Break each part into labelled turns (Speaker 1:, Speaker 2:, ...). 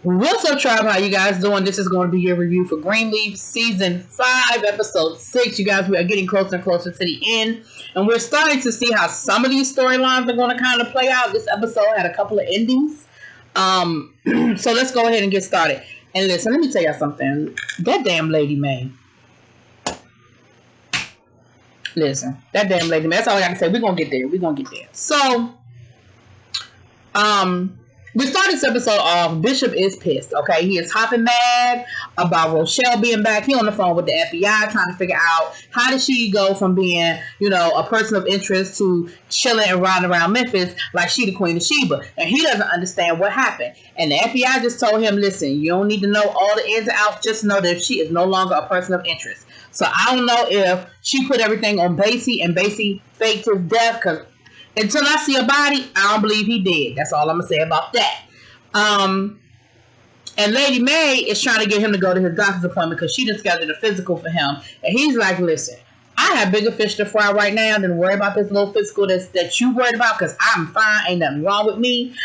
Speaker 1: What's up, tribe? How you guys doing? This is going to be your review for Greenleaf Season 5, Episode 6. You guys, we are getting closer and closer to the end, and we're starting to see how some of these storylines are going to kind of play out. This episode had a couple of endings. So let's go ahead and get started. And listen, let me tell y'all something. That damn Lady May. Listen, that damn Lady May. That's all I got to say. We're going to get there. We're going to get there. So, we started this episode off. Bishop is pissed, okay? He is hopping mad about Rochelle being back. He on the phone with the FBI trying to figure out how did she go from being, a person of interest to chilling and riding around Memphis like she the Queen of Sheba. And he doesn't understand what happened. And the FBI just told him, listen, you don't need to know all the ins and outs. Just know that she is no longer a person of interest. So I don't know if she put everything on Basie and Basie faked his death because until I see a body, I don't believe he did. That's all I'm going to say about that. And Lady May is trying to get him to go to his doctor's appointment because she just scheduled a physical for him. And he's like, listen, I have bigger fish to fry right now than worry about this little physical that you worried about because I'm fine. Ain't nothing wrong with me.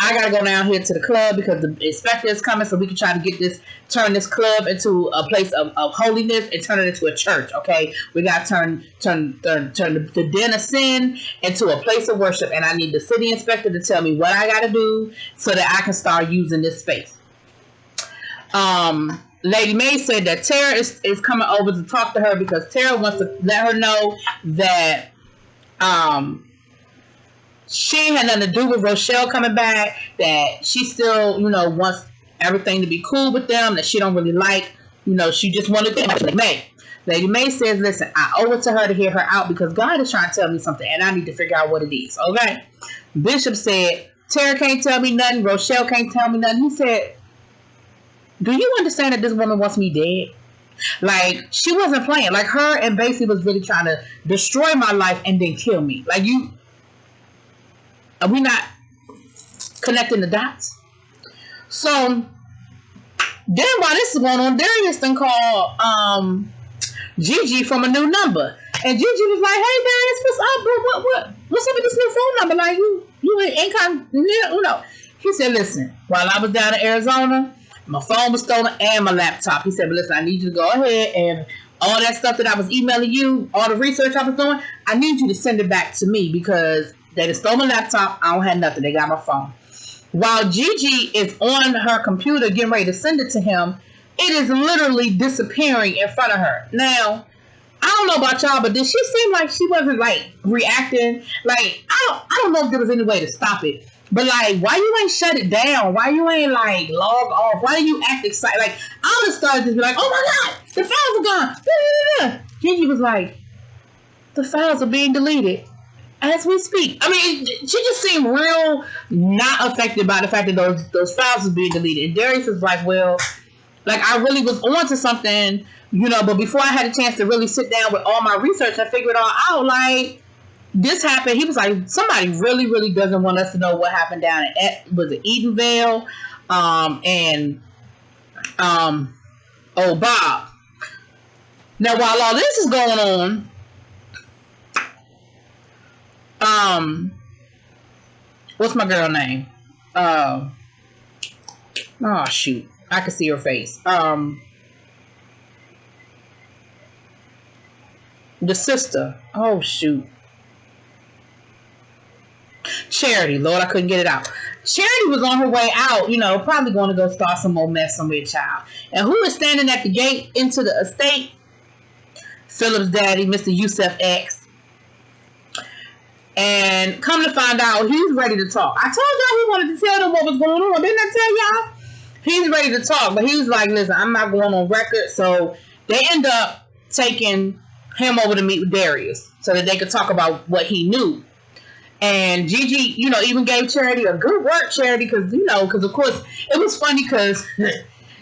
Speaker 1: I got to go down here to the club because the inspector is coming so we can try to turn this club into a place of holiness and turn it into a church, okay? We got to turn the den of sin into a place of worship, and I need the city inspector to tell me what I got to do so that I can start using this space. Lady May said that Tara is coming over to talk to her because Tara wants to let her know that she ain't had nothing to do with Rochelle coming back, that she still, wants everything to be cool with them, that she don't really like, she just wanted to Lady May. Lady May says, listen, I owe it to her to hear her out because God is trying to tell me something and I need to figure out what it is, okay? Bishop said, Tara can't tell me nothing, Rochelle can't tell me nothing. He said, do you understand that this woman wants me dead? Like, she wasn't playing. Like, her and Basie was really trying to destroy my life and then kill me. Like, are we not connecting the dots? So, then while this is going on, Darius then called Gigi from a new number. And Gigi was like, hey, Darius, what's up? What's up with this new phone number? Like, you ain't He said, listen, while I was down in Arizona, my phone was stolen and my laptop. He said, but listen, I need you to go ahead and all that stuff that I was emailing you, all the research I was doing, I need you to send it back to me because they just stole my laptop. I don't have nothing. They got my phone. While Gigi is on her computer getting ready to send it to him, it is literally disappearing in front of her. Now, I don't know about y'all, but did she seem like she wasn't like reacting? Like, I don't know if there was any way to stop it. But like, why you ain't shut it down? Why you ain't like log off? Why do you act excited? Like, I would start to be like, oh my God, the files are gone. Gigi was like, the files are being deleted as we speak. I mean, she just seemed real not affected by the fact that those files are being deleted. And Darius is like, well, like I really was on to something, but before I had a chance to really sit down with all my research, I figured it all out. Like, this happened. He was like, somebody really, really doesn't want us to know what happened down at Edenvale, Bob. Now, while all this is going on, what's my girl name? Oh shoot, I can see her face. The sister. Oh shoot. Charity. Lord, I couldn't get it out. Charity was on her way out, probably going to go start some more mess somewhere, child. And who is standing at the gate into the estate? Philip's daddy, Mr. Yusef X. And come to find out, he's ready to talk. I told y'all he wanted to tell them what was going on. Didn't I tell y'all? He's ready to talk, but he was like, listen, I'm not going on record. So they end up taking him over to meet with Darius so that they could talk about what he knew. And Gigi, even gave Charity a good work, Charity, because of course, it was funny because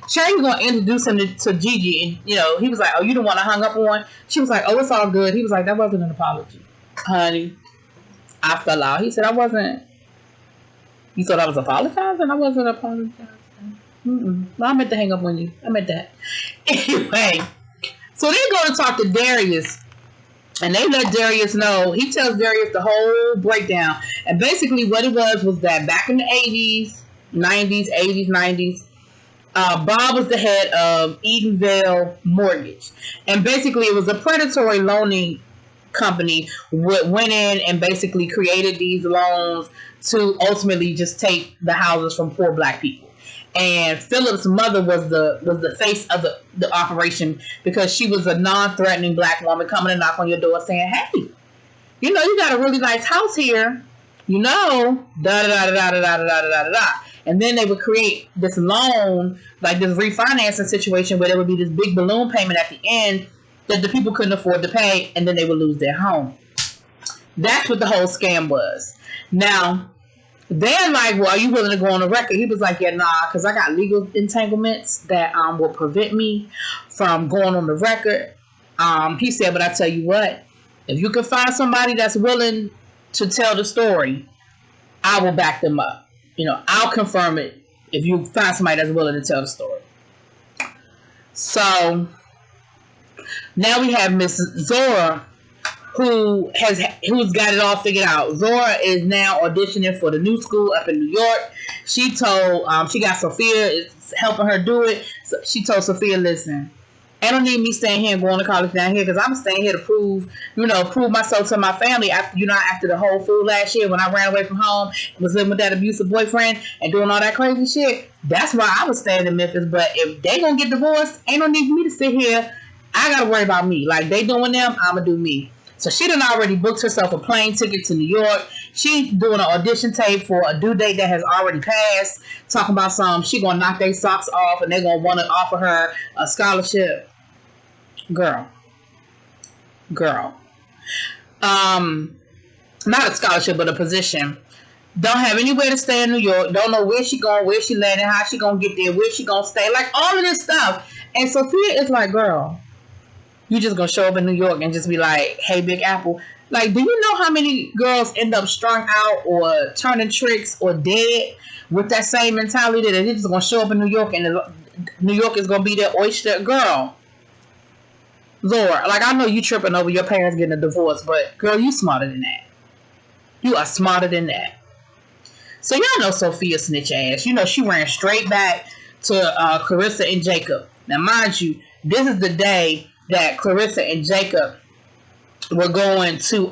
Speaker 1: Charity was going to introduce him to Gigi, and, he was like, oh, you the one I hung up on? She was like, oh, it's all good. He was like, that wasn't an apology. Honey, I fell out. He said, I wasn't. You thought I was apologizing? I wasn't apologizing. Well, I meant to hang up on you. I meant that. Anyway, so they're going to talk to Darius. And they let Darius know. He tells Darius the whole breakdown. And basically what it was that back in the 80s, 90s, 80s, 90s. Bob was the head of Edenvale Mortgage. And basically it was a predatory loaning company went in and basically created these loans to ultimately just take the houses from poor black people. And Philip's mother was the face of the operation because she was a non-threatening black woman coming and knock on your door saying, hey, you know, you got a really nice house here, you know, da da da da da da da da da da. And then they would create this loan, like this refinancing situation where there would be this big balloon payment at the end that the people couldn't afford to pay, and then they would lose their home. That's what the whole scam was. Now, they're like, well, are you willing to go on the record? He was like, yeah, nah, because I got legal entanglements that will prevent me from going on the record. He said, but I tell you what, if you can find somebody that's willing to tell the story, I will back them up. You know, I'll confirm it if you find somebody that's willing to tell the story. So now we have Miss Zora, who's got it all figured out. Zora is now auditioning for the new school up in New York. She told, she got Sophia is helping her do it. So she told Sophia, listen, I don't need me staying here and going to college down here because I'm staying here to prove myself to my family. After the whole fool last year when I ran away from home, was living with that abusive boyfriend and doing all that crazy shit. That's why I was staying in Memphis. But if they gonna get divorced, ain't no need for me to sit here. I gotta worry about me. Like they doing them, I'ma do me. So she done already booked herself a plane ticket to New York. She's doing an audition tape for a due date that has already passed. Talking about she gonna knock their socks off and they're gonna want to offer her a scholarship. Girl. Not a scholarship, but a position. Don't have anywhere to stay in New York. Don't know where she going, where she landing, how she gonna get there, where she gonna stay. Like all of this stuff. And Sophia is like, girl, you just gonna show up in New York and just be like, hey, Big Apple. Like, do you know how many girls end up strung out or turning tricks or dead with that same mentality that they're just gonna show up in New York and New York is gonna be their oyster? Girl, Zora, like I know you tripping over your parents getting a divorce, but girl, you smarter than that. You are smarter than that. So y'all know Sophia snitch ass. You know she ran straight back to Clarissa and Jacob. Now mind you, this is the day that Clarissa and Jacob were going to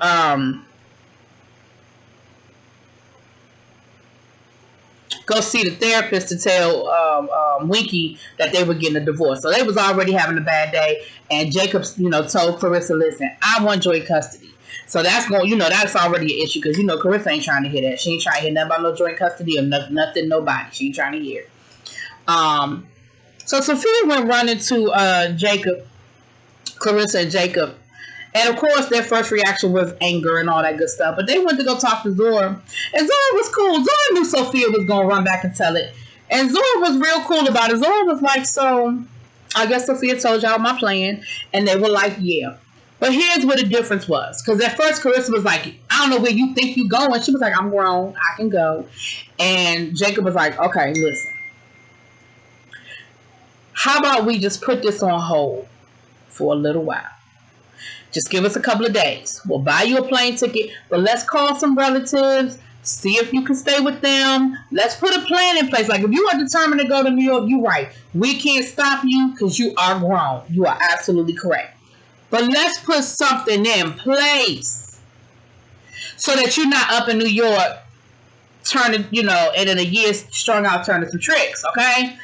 Speaker 1: go see the therapist to tell Winky that they were getting a divorce. So they was already having a bad day, and Jacob, told Clarissa, listen, I want joint custody. So that's that's already an issue because Clarissa ain't trying to hear that. She ain't trying to hear nothing about no joint custody or nothing, nobody. She ain't trying to hear. So Sophia went running to Jacob, Clarissa and Jacob. And of course, their first reaction was anger and all that good stuff. But they went to go talk to Zora. And Zora was cool. Zora knew Sophia was going to run back and tell it. And Zora was real cool about it. Zora was like, so, I guess Sophia told y'all my plan. And they were like, yeah. But here's where the difference was. Because at first, Clarissa was like, I don't know where you think you going. She was like, I'm grown. I can go. And Jacob was like, okay, listen. How about we just put this on hold for a little while? Just give us a couple of days. We'll buy you a plane ticket, but let's call some relatives, see if you can stay with them. Let's put a plan in place. Like if you are determined to go to New York, you're right. We can't stop you because you are grown. You are absolutely correct. But let's put something in place so that you're not up in New York turning, and in a year strung out turning some tricks, okay?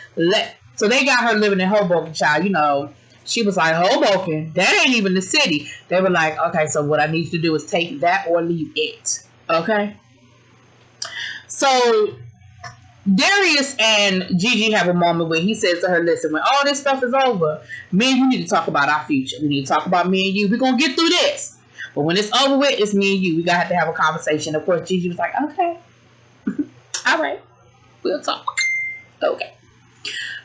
Speaker 1: So they got her living in Hoboken, child, She was like, Hoboken? That ain't even the city. They were like, okay, so what I need you to do is take that or leave it. Okay? So Darius and Gigi have a moment where he says to her, listen, when all this stuff is over, me and you need to talk about our future. We need to talk about me and you. We're going to get through this. But when it's over with, it's me and you. We got to have to have a conversation. Of course, Gigi was like, okay. All right. We'll talk. Okay.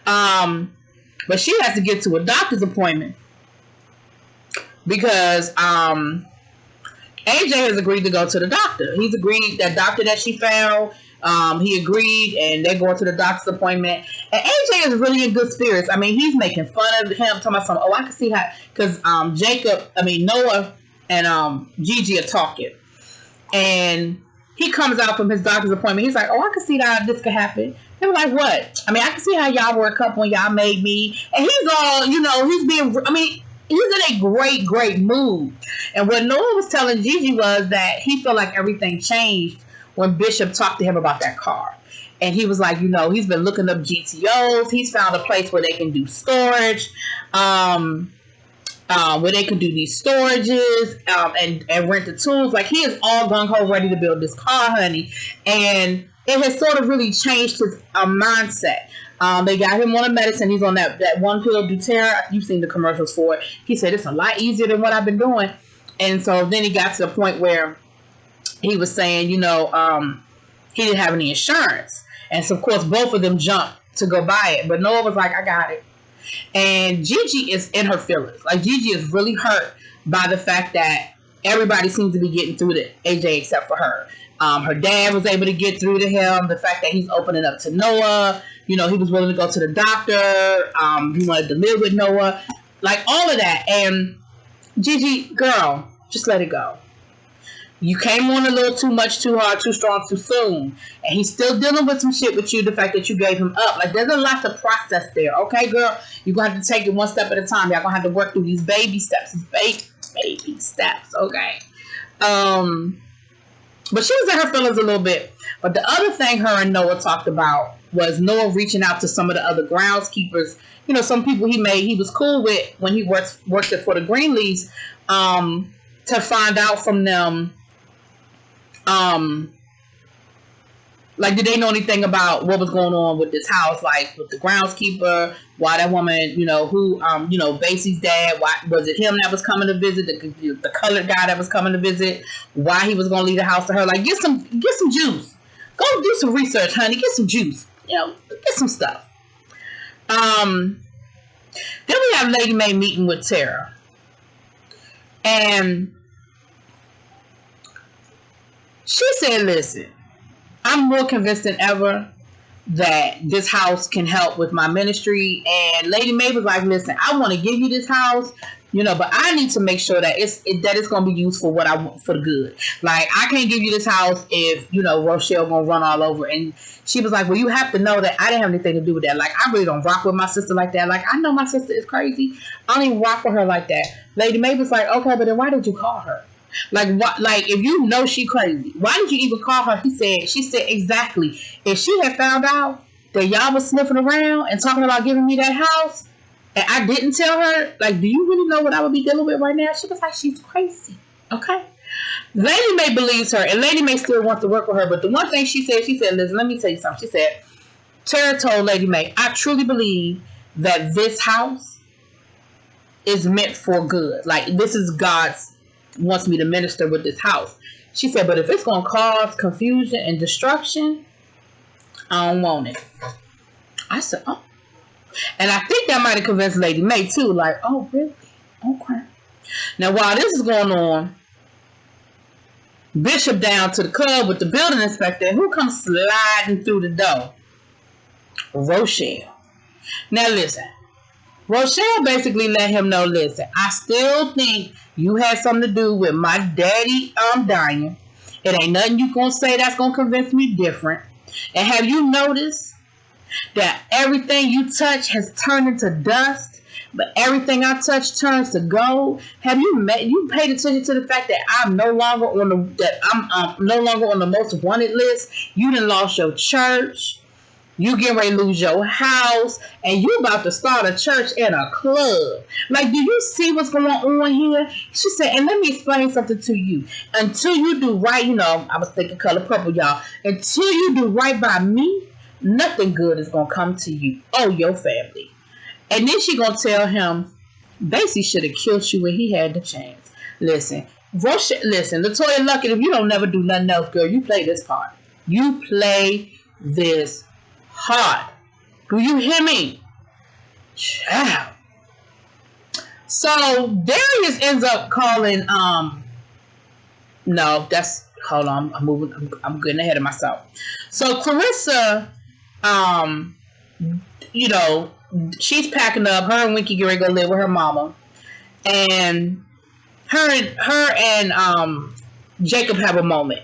Speaker 1: But she has to get to a doctor's appointment because AJ has agreed to go to the doctor. He's agreed, that doctor that she found, he agreed, and they're going to the doctor's appointment. And AJ is really in good spirits. I mean, he's making fun of him, talking about something. Oh, I can see how, because Noah and Gigi are talking. And he comes out from his doctor's appointment. He's like, oh, I can see how this could happen. They were like, what? I mean, I can see how y'all were a couple when y'all made me. And he's all, he's being, he's in a great, great mood. And what Noah was telling Gigi was that he felt like everything changed when Bishop talked to him about that car. And he was like, he's been looking up GTOs. He's found a place where they can do storage, where they can do these storages and rent the tools. Like, he is all gung-ho ready to build this car, honey. And it has sort of really changed his mindset. They got him on a medicine. He's on that one pill, doTERRA. You've seen the commercials for it. He said, it's a lot easier than what I've been doing. And so then he got to the point where he was saying, he didn't have any insurance. And so, of course, both of them jumped to go buy it. But Noah was like, I got it. And Gigi is in her feelings. Like, Gigi is really hurt by the fact that everybody seems to be getting through to AJ except for her. Her dad was able to get through to him. The fact that he's opening up to Noah. He was willing to go to the doctor. He wanted to live with Noah. Like, all of that. And Gigi, girl, just let it go. You came on a little too much, too hard, too strong, too soon. And he's still dealing with some shit with you, the fact that you gave him up. Like, there's a lot to process there. Okay, girl? You're going to have to take it one step at a time. Y'all going to have to work through these baby steps. These baby steps, okay? But she was in her feelings a little bit. But the other thing her and Noah talked about was Noah reaching out to some of the other groundskeepers. Some people he was cool with when he worked for the Greenleafs, to find out from them, like, did they know anything about what was going on with this house, like with the groundskeeper, why that woman, who, Basie's dad, why was it him that was coming to visit, the colored guy that was coming to visit, why he was going to leave the house to her. Like, get some juice. Go do some research, honey. Get some juice. Get some stuff. Then we have Lady Mae meeting with Tara. And she said, listen, I'm more convinced than ever that this house can help with my ministry. And Lady Mae was like, listen, I want to give you this house, but I need to make sure that it's going to be used for what I want, for the good. Like, I can't give you this house if, Rochelle going to run all over. And she was like, well, you have to know that I didn't have anything to do with that. Like, I really don't rock with my sister like that. Like, I know my sister is crazy. I don't even rock with her like that. Lady Mae was like, okay, but then why did you call her? Like, what? Like, if you know she crazy, why did you even call her? She said exactly. If she had found out that y'all was sniffing around and talking about giving me that house, and I didn't tell her, like, do you really know what I would be dealing with right now? She was like, she's crazy. Okay. Lady Mae believes her, and Lady Mae still wants to work with her. But the one thing she said, listen, let me tell you something. She said, Tara told Lady Mae, I truly believe that this house is meant for good. Like, this is God's wants me to minister with this house. She said, but if it's going to cause confusion and destruction, I don't want it. I said, oh. And I think that might have convinced Lady Mae too. Like, oh, really? Okay. Now, while this is going on, Bishop down to the club with the building inspector. And who comes sliding through the door? Rochelle. Now, listen. Rochelle basically let him know, listen, I still think you had something to do with my daddy dying. It ain't nothing you gonna say that's gonna convince me different. And have you noticed that everything you touch has turned into dust, but everything I touch turns to gold? Have you paid attention to the fact that I'm no longer on the most wanted list? You done lost your church. You getting ready to lose your house, and you about to start a church and a club. Like, do you see what's going on here? She said, and let me explain something to you. Until you do right, I was thinking color purple, y'all. Until you do right by me, nothing good is going to come to you or your family. And then she going to tell him, Basie should have killed you when he had the chance. Listen, listen, Latoya Luckett, if you don't never do nothing else, girl, you play this part. You play this hard. Do you hear me? Child. So Darius ends up calling hold on, I'm getting ahead of myself. So Clarissa, she's packing up. Her and Winky get ready to go live with her mama. And her and Jacob have a moment.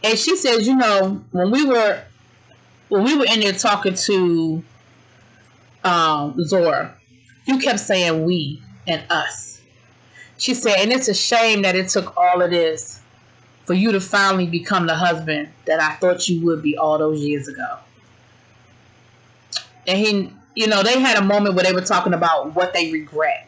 Speaker 1: And she says, when we were when we were in there talking to Zora, you kept saying we and us. She said, and it's a shame that it took all of this for you to finally become the husband that I thought you would be all those years ago. And he, you know, they had a moment where they were talking about what they regret.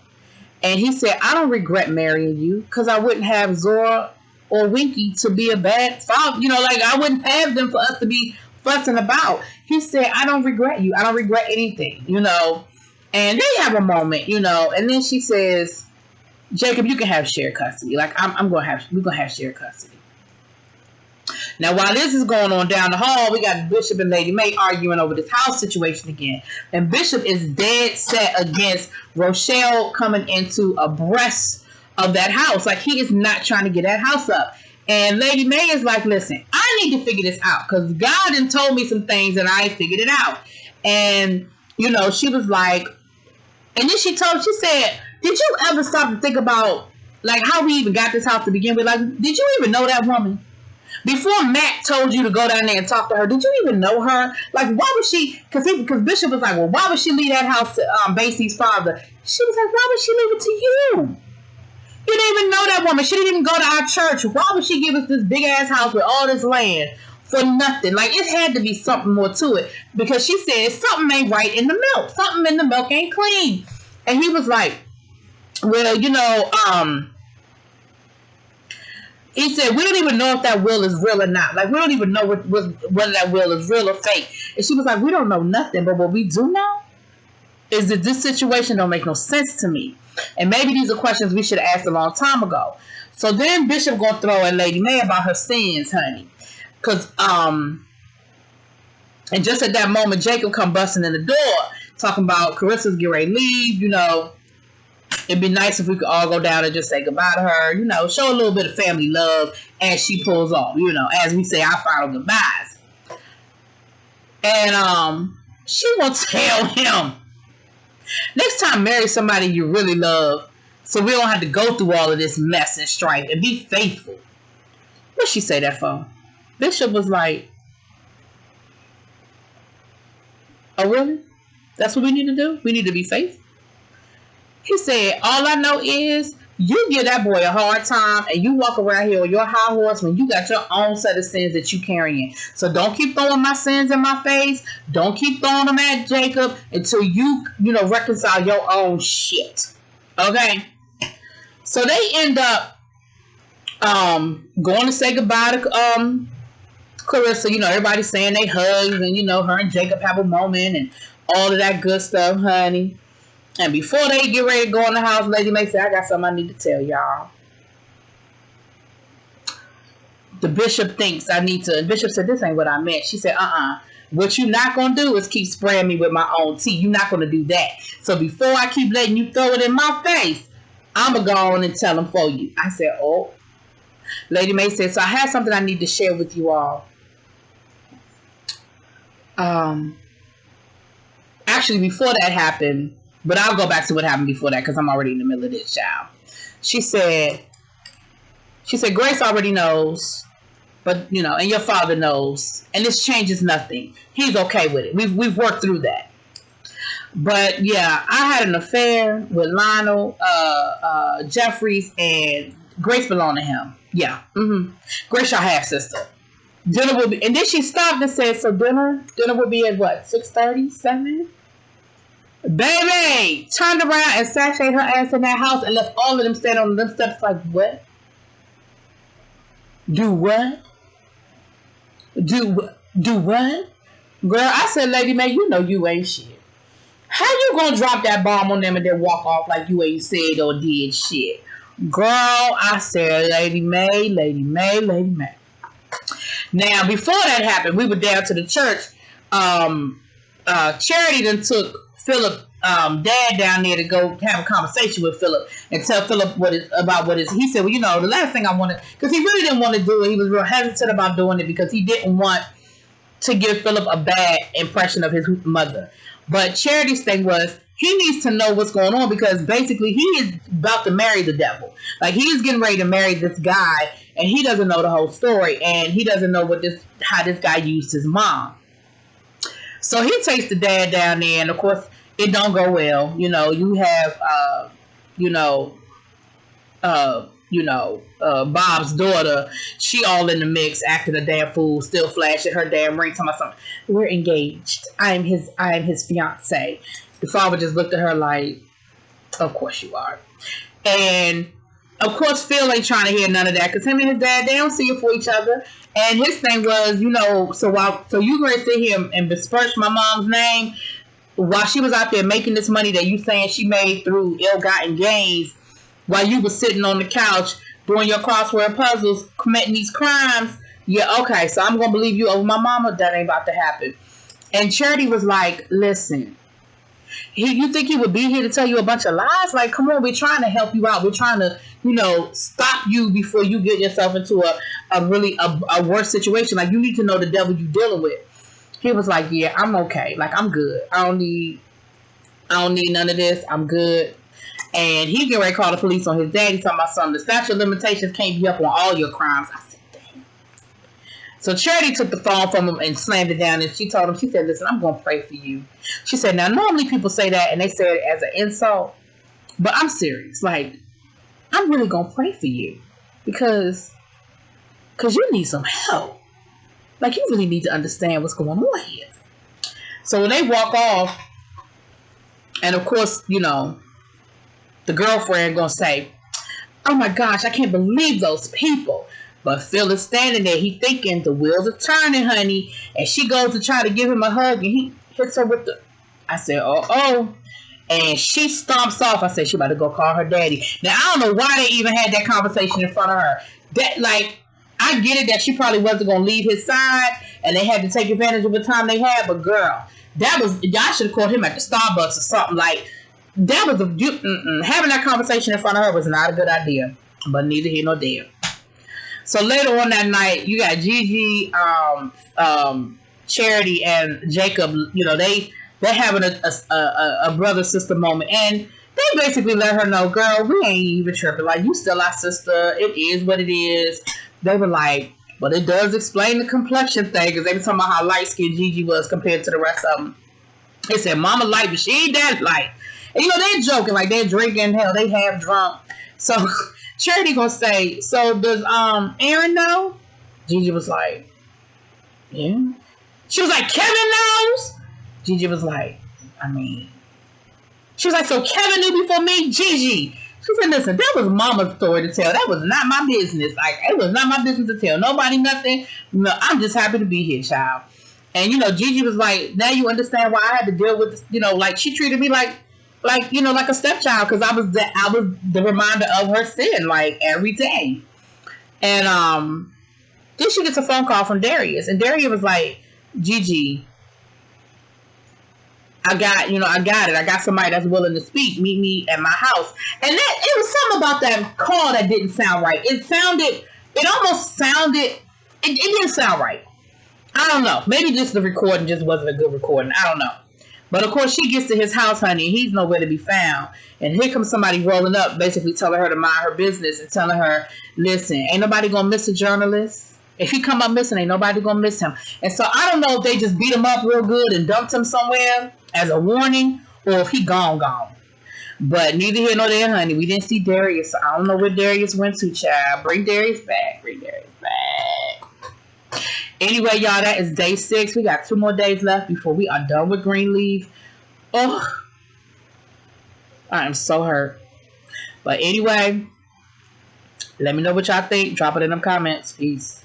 Speaker 1: And he said, I don't regret marrying you because I wouldn't have Zora or Winky to be a bad father. You know, like I wouldn't have them for us to be fussing about. He said, I don't regret you. I don't regret anything, you know. And they have a moment, you know. And then she says, Jacob, you can have shared custody. Like we're gonna have shared custody. Now, while this is going on down the hall, we got Bishop and Lady Mae arguing over this house situation again. And Bishop is dead set against Rochelle coming into abreast of that house. Like, he is not trying to get that house up. And Lady Mae is like, listen, I need to figure this out because God done told me some things and I figured it out. And, you know, she was like, and then she said, did you ever stop to think about, like, how we even got this house to begin with? Like, did you even know that woman? Before Matt told you to go down there and talk to her, did you even know her? Like, why would she? Because Bishop was like, well, why would she leave that house to Basie's father? She was like, why would she leave it to you? You didn't even know that woman. She didn't even go to our church. Why would she give us this big ass house with all this land for nothing? Like, it had to be something more to it because she said something ain't right in the milk. Something in the milk ain't clean. And he was like, well, you know, he said, we don't even know if that will is real or not. Like, we don't even know whether that will is real or fake. And she was like, we don't know nothing. But what we do know is that this situation don't make no sense to me. And maybe these are questions we should have asked a long time ago. So then Bishop gonna throw at Lady Mae about her sins, honey. Because, and just at that moment, Jacob come busting in the door, talking about Carissa's getting ready to leave, you know. It'd be nice if we could all go down and just say goodbye to her, you know, show a little bit of family love as she pulls off, you know, as we say our final goodbyes. And she will tell him, next time marry somebody you really love so we don't have to go through all of this mess and strife and be faithful. What'd she say that for? Bishop was like, oh, really? That's what we need to do? We need to be faithful? He said, all I know is you give that boy a hard time and you walk around here on your high horse when you got your own set of sins that you carrying. So don't keep throwing my sins in my face. Don't keep throwing them at Jacob until you know, reconcile your own shit. Okay? So they end up going to say goodbye to Clarissa. You know, everybody's saying they hugs and, you know, her and Jacob have a moment and all of that good stuff, honey. And before they get ready to go in the house, Lady Mae said, I got something I need to tell y'all. The bishop thinks I need to. And Bishop said, this ain't what I meant. She said, what you're not going to do is keep spraying me with my own tea. You're not going to do that. So before I keep letting you throw it in my face, I'm going to go on and tell them for you. I said, oh. Lady Mae said, so I have something I need to share with you all. Actually, before that happened, but I'll go back to what happened before that because I'm already in the middle of this, child. She said, Grace already knows, but, you know, and your father knows, and this changes nothing. He's okay with it. We've worked through that. But, yeah, I had an affair with Lionel Jeffries, and Grace belonged to him. Yeah. Grace, your half-sister. Dinner will be, and then she stopped and said, so dinner will be at what, 6:30, 7? Baby turned around and sashayed her ass in that house and left all of them standing on them steps like, what? Do what? Do what? Girl, I said, Lady Mae, you know you ain't shit. How you gonna drop that bomb on them and then walk off like you ain't said or did shit? Girl, I said, Lady Mae. Now, before that happened, we were down to the church. Charity then took Philip dad down there to go have a conversation with Philip and tell Philip he said, well, you know, the last thing I wanted, because he really didn't want to do it. He was real hesitant about doing it because he didn't want to give Philip a bad impression of his mother. But Charity's thing was he needs to know what's going on because basically he is about to marry the devil. Like, he's getting ready to marry this guy and he doesn't know the whole story and he doesn't know how this guy used his mom. So he takes the dad down there, and of course, it don't go well. You have, you know, Bob's daughter. She all in the mix, acting a damn fool, still flashing her damn ring, talking about something. We're engaged. I am his fiance. The father just looked at her like, of course you are. And of course, Phil ain't trying to hear none of that because him and his dad, they don't see it for each other. And his thing was, so you going to sit here and besmirch my mom's name while she was out there making this money that you saying she made through ill-gotten gains, while you was sitting on the couch doing your crossword puzzles, committing these crimes. Yeah, okay, so I'm going to believe you over my mama. That ain't about to happen. And Charity was like, listen, you think he would be here to tell you a bunch of lies? Like, come on, we're trying to help you out. We're trying to, stop you before you get yourself into a really worse situation. Like, you need to know the devil you're dealing with. He was like, yeah, I'm okay. Like, I'm good. I don't need none of this. I'm good. And he getting ready to call the police on his daddy, talking about something. The statute of limitations can't be up on all your crimes. I said, damn. So Charity took the phone from him and slammed it down, and she told him, she said, listen, I'm going to pray for you. She said, now, normally people say that, and they say it as an insult, but I'm serious. Like, I'm really going to pray for you because you need some help. Like, you really need to understand what's going on here. So when they walk off, and of course, the girlfriend going to say, oh my gosh, I can't believe those people. But Phil is standing there. He thinking the wheels are turning, honey. And she goes to try to give him a hug, and he hits her with the... I said, oh. And she stomps off. I said, she about to go call her daddy. Now, I don't know why they even had that conversation in front of her. I get it that she probably wasn't going to leave his side, and they had to take advantage of the time they had. But girl, y'all should have called him at the Starbucks or something. Like, that was having that conversation in front of her was not a good idea. But neither here nor there. So later on that night, you got Gigi, Charity, and Jacob. They're having a brother-sister moment. And they basically let her know, girl, we ain't even tripping. Like, you still our sister. It is what it is. They were like, but it does explain the complexion thing. Because they were talking about how light-skinned Gigi was compared to the rest of them. They said, mama light, but she ain't that light. And, they're joking. Like, they're drinking. Hell, they half drunk. So Charity gonna say, so does Aaron know? Gigi was like, yeah. She was like, Kevin knows? Gigi was like, she was like, so Kevin knew before me? Gigi. She said, listen, that was mama's story to tell. That was not my business. Like, it was not my business to tell nobody nothing. No, I'm just happy to be here, child. And, Gigi was like, now you understand why I had to deal with this. Like, she treated me like a stepchild, because I was the reminder of her sin, like, every day. And then she gets a phone call from Darius, and Darius was like, Gigi, I got it. I got somebody that's willing to speak. Meet me at my house. And it was something about that call that didn't sound right. It didn't sound right. I don't know. Maybe just the recording just wasn't a good recording. I don't know. But of course, she gets to his house, honey, and he's nowhere to be found. And here comes somebody rolling up, basically telling her to mind her business and telling her, listen, ain't nobody going to miss a journalist. If he come up missing, ain't nobody going to miss him. And so I don't know if they just beat him up real good and dumped him somewhere as a warning, or if he gone. But neither here nor there, honey. We didn't see Darius, so I don't know where Darius went to, child. Bring Darius back. Anyway, y'all, that is day 6. We got 2 more days left before we are done with Greenleaf. Oh, I am so hurt. But anyway, let me know what y'all think. Drop it in the comments. Peace.